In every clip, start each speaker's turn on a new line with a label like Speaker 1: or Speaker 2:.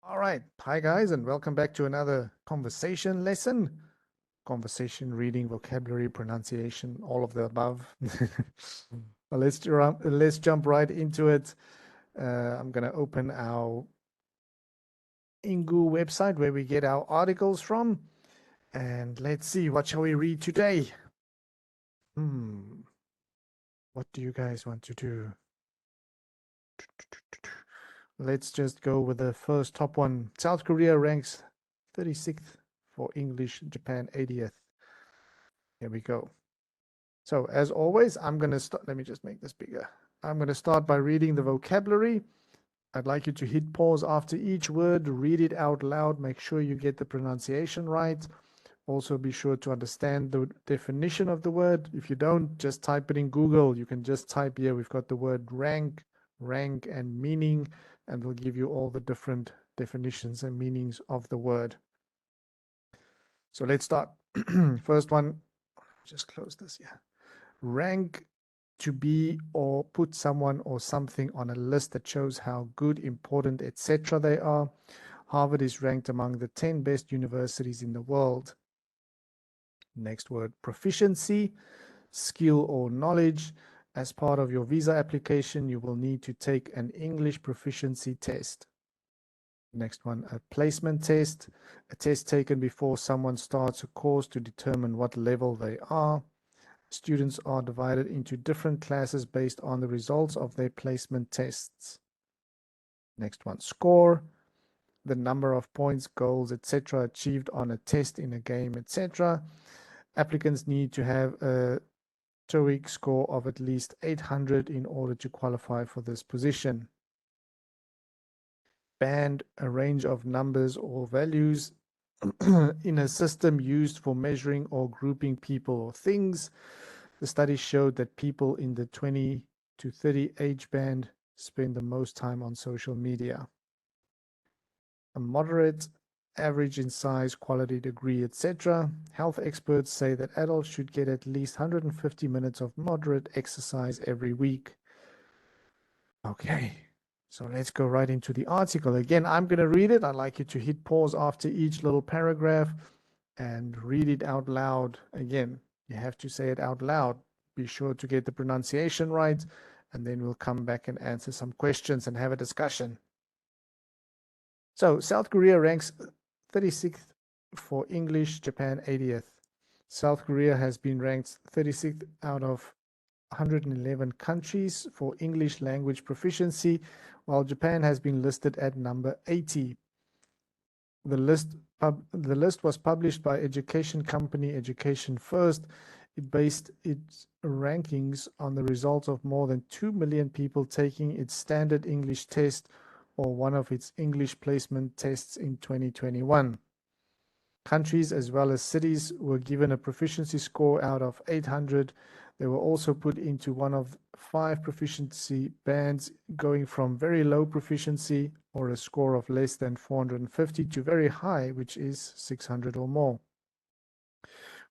Speaker 1: All right. Hi, guys, and welcome back to another conversation lesson. Conversation, reading, vocabulary, pronunciation, all of the above. Well, let's jump right into it. I'm going to open our Ingu website where we get our articles from. And let's see, what shall we read today? What do you guys want to do? Let's just go with the first top one. South Korea ranks 36th for English, Japan 80th. Here we go. So as always, I'm going to start. Let me just make this bigger. I'm going to start by reading the vocabulary. I'd like you to hit pause after each word, read it out loud, make sure you get the pronunciation right. Also be sure to understand the definition of the word. If you don't, just type it in Google. You can just type here, we've got the word rank, and meaning, and we'll give you all the different definitions and meanings of the word. So let's start. First one, just close this here. Rank, to be or put someone or something on a list that shows how good, important, etc. they are. Harvard is ranked among the 10 best universities in the world. Next word, proficiency, skill or knowledge. As part of your visa application, you will need to take an English proficiency test. Next one, a placement test, a test taken before someone starts a course to determine what level they are. Students are divided into different classes based on the results of their placement tests. Next one, score, the number of points, goals, etc. achieved on a test, in a game, etc. Applicants need to have a TOEIC score of at least 800 in order to qualify for this position. Band, a range of numbers or values in a system used for measuring or grouping people or things. The study showed that people in the 20 to 30 age band spend the most time on social media. A moderate, average in size, quality, degree, etc. Health experts say that adults should get at least 150 minutes of moderate exercise every week. Okay, so let's go right into the article. Again, I'm going to read it. I'd like you to hit pause after each little paragraph and read it out loud. Again, you have to say it out loud. Be sure to get the pronunciation right, and then we'll come back and answer some questions and have a discussion. So South Korea ranks 36th for English, Japan 80th. South Korea has been ranked 36th out of 111 countries for English language proficiency, while Japan has been listed at number 80. The list was published by education company Education First. It based its rankings on the results of more than 2 million people taking its standard English test or one of its English placement tests in 2021. Countries as well as cities were given a proficiency score out of 800. They were also put into one of 5 proficiency bands, going from very low proficiency or a score of less than 450 to very high, which is 600 or more.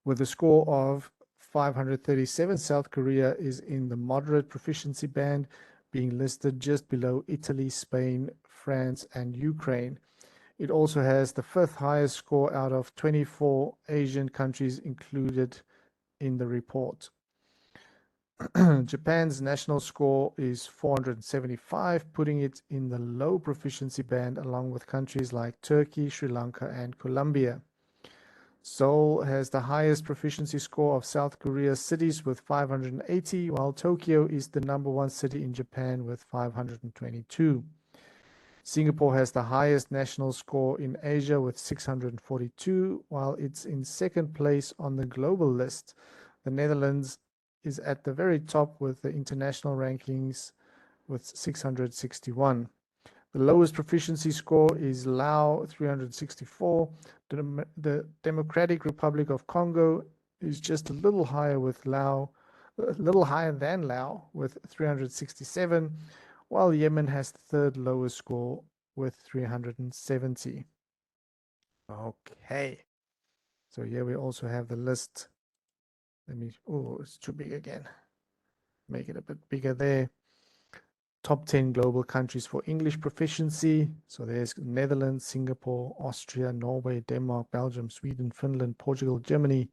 Speaker 1: With a score of 537, South Korea is in the moderate proficiency band, being listed just below Italy, Spain, France, and Ukraine. It also has the 5th highest score out of 24 Asian countries included in the report. Japan's national score is 475, putting it in the low proficiency band along with countries like Turkey, Sri Lanka, and Colombia. Seoul has the highest proficiency score of South Korea's cities with 580, while Tokyo is the number 1 city in Japan with 522. Singapore has the highest national score in Asia with 642, while it's in second place on the global list. The Netherlands is at the very top with the international rankings with 661. The lowest proficiency score is Laos, 364. The Democratic Republic of Congo is just a little higher than Laos with 367, while Yemen has the 3rd lowest score with 370. Okay, so here we also have the list. Oh, it's too big again. Make it a bit bigger there. top 10 global countries for English proficiency. So there's Netherlands, Singapore, Austria, Norway, Denmark, Belgium, Sweden, Finland, Portugal, Germany,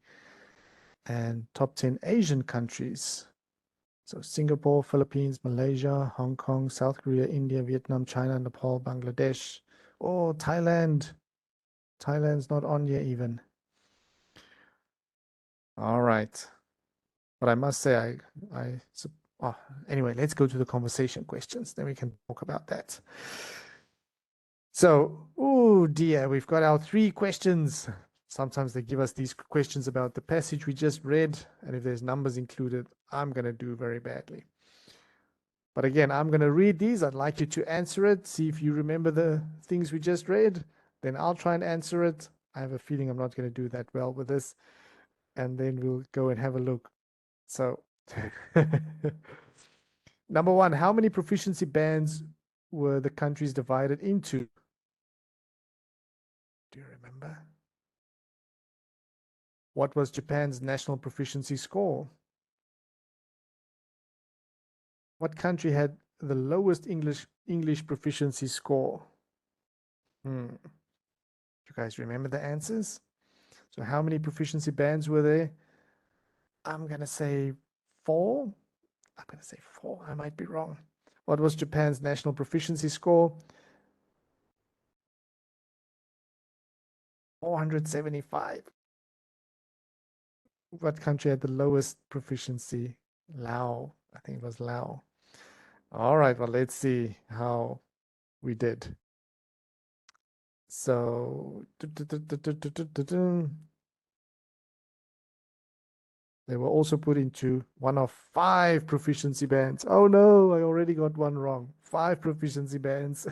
Speaker 1: and top 10 Asian countries. So Singapore, Philippines, Malaysia, Hong Kong, South Korea, India, Vietnam, China, Nepal, Bangladesh. Oh, Thailand. Thailand's not on here even. All right. But I must say, anyway, let's go to the conversation questions. Then we can talk about that. So, oh dear, we've got our 3 questions. Sometimes they give us these questions about the passage we just read, and if there's numbers included, I'm going to do very badly. But again, I'm going to read these. I'd like you to answer it. See if you remember the things we just read. Then I'll try and answer it. I have a feeling I'm not going to do that well with this. And then we'll go and have a look. So, number 1, how many proficiency bands were the countries divided into? Do you remember? What was Japan's national proficiency score? What country had the lowest English proficiency score? Do you guys remember the answers? So how many proficiency bands were there? I'm going to say 4. I'm going to say 4. I might be wrong. What was Japan's national proficiency score? 475. What country had the lowest proficiency? Laos. I think it was Laos. All right, well, let's see how we did. So, they were also put into one of 5 proficiency bands. Oh no, I already got one wrong. 5 proficiency bands.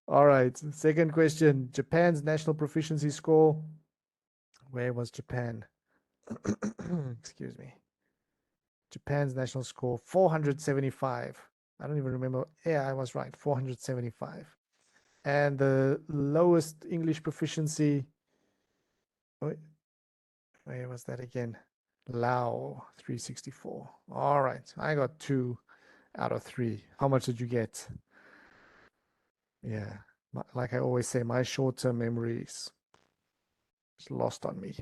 Speaker 1: All right, second question. Japan's national proficiency score. Where was Japan? Excuse me. Japan's national score, 475. I don't even remember. Yeah, I was right, 475. And the lowest English proficiency, where was that again? Laos, 364. All right, I got 2 out of 3. How much did you get? Yeah, like I always say, my short-term memory is lost on me.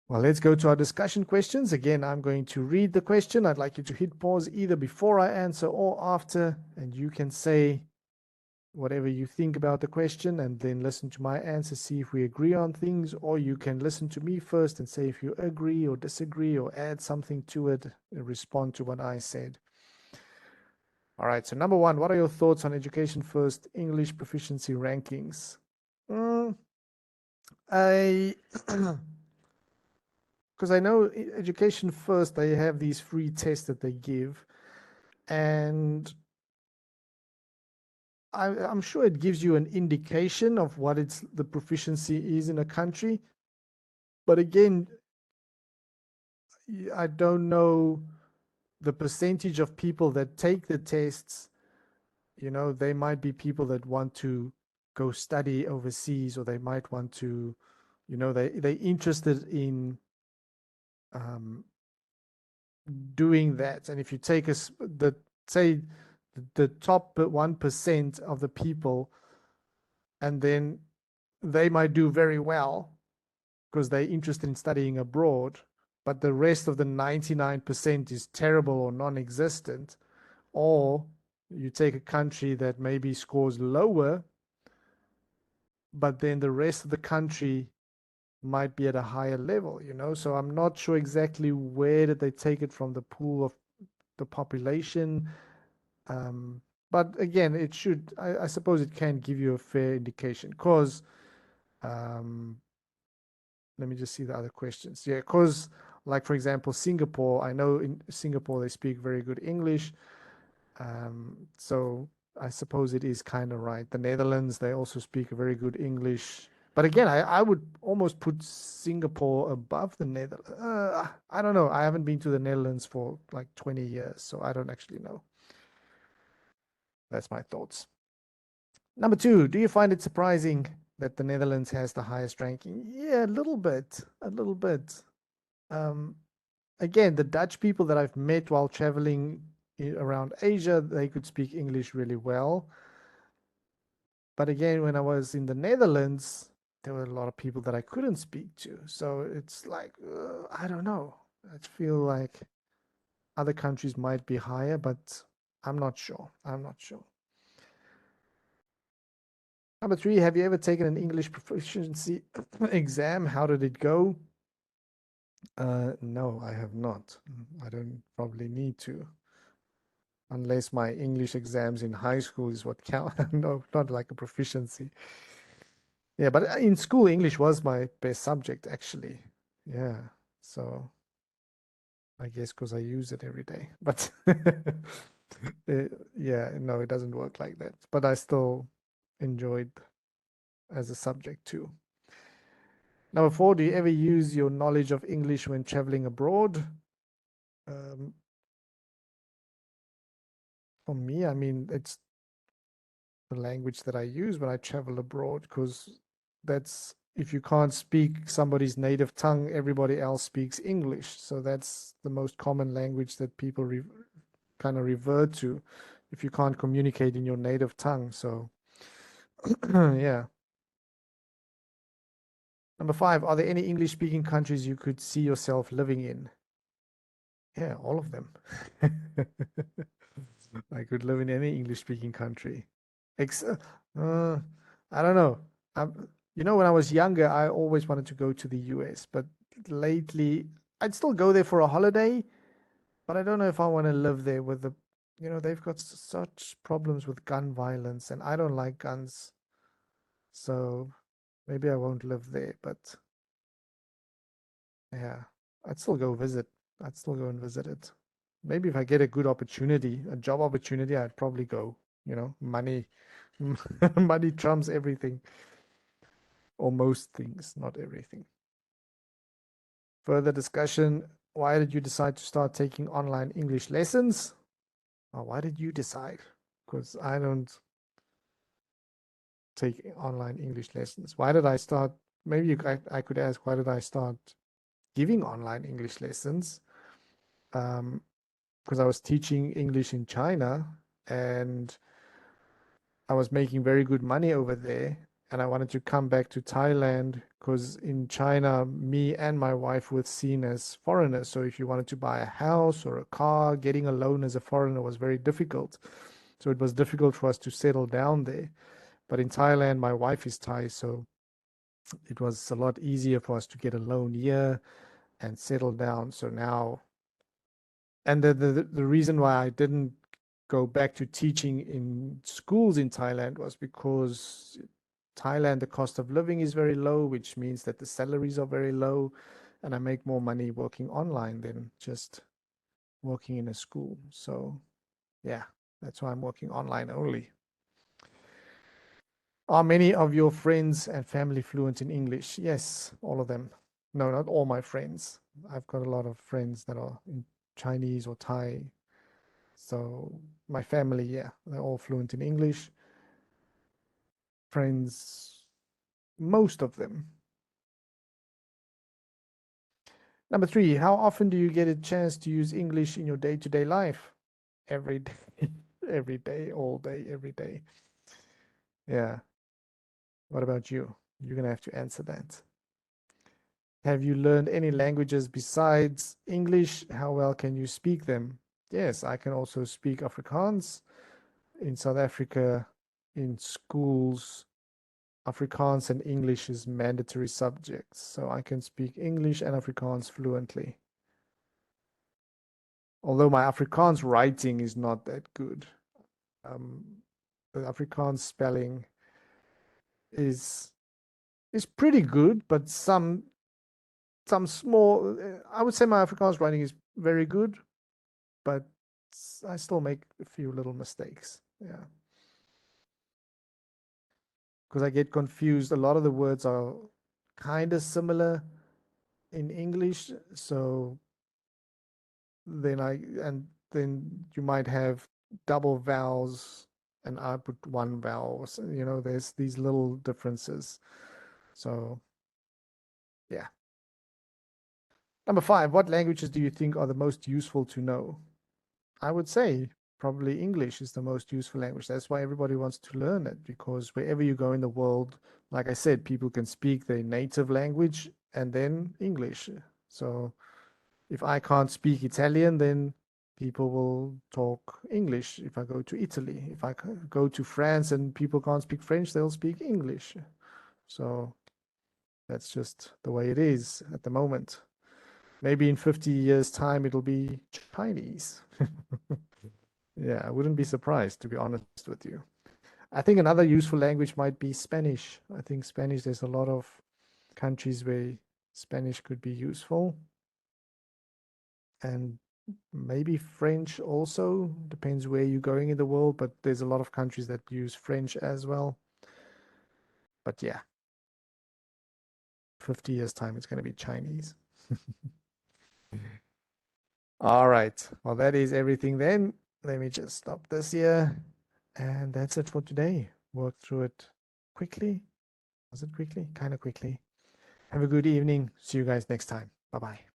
Speaker 1: Well, let's go to our discussion questions. Again, I'm going to read the question. I'd like you to hit pause either before I answer or after, and you can say whatever you think about the question and then listen to my answer, see if we agree on things, or you can listen to me first and say if you agree or disagree or add something to it and respond to what I said. All right, so number 1, what are your thoughts on Education First English proficiency rankings? Because I know Education First, they have these free tests that they give, and I'm sure it gives you an indication of what the proficiency is in a country. But again, I don't know the percentage of people that take the tests. You know, they might be people that want to go study overseas, or they might want to, you know, they're interested in doing that. And if you take say the top 1% of the people, and then they might do very well because they're interested in studying abroad, but the rest of the 99% is terrible or non-existent. Or you take a country that maybe scores lower, but then the rest of the country might be at a higher level, you know? So I'm not sure exactly where did they take it from the pool of the population. But again, it should, I suppose it can give you a fair indication, because let me just see the other questions. Yeah, because like, for example, Singapore, I know in Singapore they speak very good English. So I suppose it is kind of right. The Netherlands, they also speak a very good English. But again, I would almost put Singapore above the Netherlands. I don't know. I haven't been to the Netherlands for like 20 years, so I don't actually know. That's my thoughts. Number 2, do you find it surprising that the Netherlands has the highest ranking? Yeah, a little bit, a little bit. again, the Dutch people that I've met while traveling around Asia, they could speak English really well. But again, when I was in the Netherlands, there were a lot of people that I couldn't speak to. So it's like, I don't know. I feel like other countries might be higher, but I'm not sure. I'm not sure. Number three, have you ever taken an English proficiency exam? How did it go? No, I have not. I don't probably need to, unless my English exams in high school is what count. No, not like a proficiency. Yeah, but in school, English was my best subject, actually. Yeah, so I guess because I use it every day. But yeah, no, it doesn't work like that. But I still enjoyed as a subject too. Number four, do you ever use your knowledge of English when traveling abroad? Um, for me, I mean, it's the language that I use when I travel abroad because that's if you can't speak somebody's native tongue, everybody else speaks English. So that's the most common language that people kind of revert to if you can't communicate in your native tongue. So, yeah. Number five, are there any English speaking countries you could see yourself living in? Yeah, all of them. I could live in any English speaking country. Ex uh, I don't know. When I was younger, I always wanted to go to the US, but lately I'd still go there for a holiday, but I don't know if I want to live there with they've got such problems with gun violence, and I don't like guns, so maybe I won't live there, but yeah, I'd still go visit. I'd still go and visit it. Maybe if I get a good opportunity, a job opportunity, I'd probably go. Money, money trumps everything, or most things, not everything. Further discussion. Why did you decide to start taking online English lessons? Why did you decide? Because I don't take online English lessons. Why did I start? Maybe I could ask, why did I start giving online English lessons? Because I was teaching English in China and I was making very good money over there. And I wanted to come back to Thailand because in China, me and my wife were seen as foreigners. So if you wanted to buy a house or a car, getting a loan as a foreigner was very difficult. So it was difficult for us to settle down there. But in Thailand, my wife is Thai, so it was a lot easier for us to get a loan here and settle down. So now, and the reason why I didn't go back to teaching in schools in Thailand was because Thailand, the cost of living is very low, which means that the salaries are very low, and I make more money working online than just working in a school. So, yeah, that's why I'm working online only. Are many of your friends and family fluent in English? Yes, all of them. No, not all my friends. I've got a lot of friends that are in Chinese or Thai. So my family, yeah, they're all fluent in English. Friends, most of them. Number three, how often do you get a chance to use English in your day-to-day life? Every day, every day, all day, every day. Yeah. What about you? You're gonna have to answer that. Have you learned any languages besides English? How well can you speak them? Yes, I can also speak Afrikaans. In South Africa, in schools, Afrikaans and English is mandatory subjects. So I can speak English and Afrikaans fluently. Although my Afrikaans writing is not that good. Um, the Afrikaans spelling is is pretty good, but some small. I would say my Afrikaans writing is very good, but I still make a few little mistakes. Yeah, because I get confused. A lot of the words are kind of similar in English, so then you might have double vowels and I put one vowel. So, there's these little differences. So yeah. Number 5, what languages do you think are the most useful to know? I would say probably English is the most useful language. That's why everybody wants to learn it, because wherever you go in the world, like I said, people can speak their native language and then English. So if I can't speak Italian, then people will talk English. If I go to Italy, if I go to France and people can't speak French, they'll speak English. So that's just the way it is at the moment. Maybe in 50 years' time, it'll be Chinese. Yeah, I wouldn't be surprised, to be honest with you. I think another useful language might be Spanish. I think Spanish, there's a lot of countries where Spanish could be useful. And maybe French also, depends where you're going in the world, but there's a lot of countries that use French as well. But yeah, 50 years' time, it's going to be Chinese. All right. Well, that is everything then. Let me just stop this here. And that's it for today. Work through it quickly. Was it quickly? Kind of quickly. Have a good evening. See you guys next time. Bye bye.